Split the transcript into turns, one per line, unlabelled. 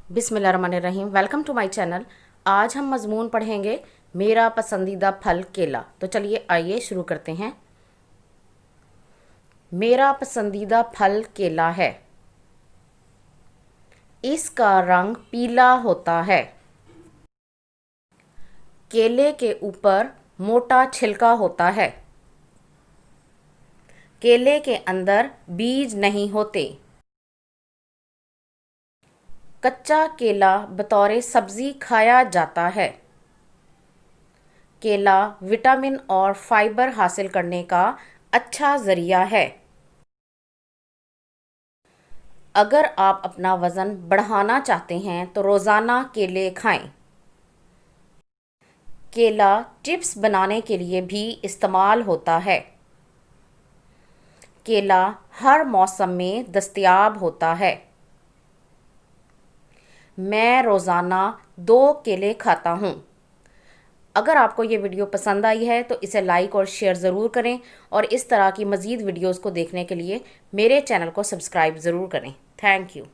बिस्मिल्लाहिर्रहमानिर्रहीम। Welcome to my channel. आज हम मज़मून पढ़ेंगे मेरा पसंदीदा फल केला। तो चलिए आइए शुरू करते हैं। मेरा पसंदीदा फल केला है। इसका रंग पीला होता है। केले के ऊपर मोटा छिलका होता है। केले के अंदर बीज नहीं होते। कच्चा केला बतौर सब्ज़ी खाया जाता है। केला विटामिन और फाइबर हासिल करने का अच्छा ज़रिया है। अगर आप अपना वज़न बढ़ाना चाहते हैं तो रोज़ाना केले खाएं। केला चिप्स बनाने के लिए भी इस्तेमाल होता है। केला हर मौसम में दस्तयाब होता है। मैं रोज़ाना 2 केले खाता हूँ। अगर आपको ये वीडियो पसंद आई है तो इसे लाइक और शेयर ज़रूर करें और इस तरह की मज़ीद वीडियोज़ को देखने के लिए मेरे चैनल को सब्सक्राइब ज़रूर करें। Thank you.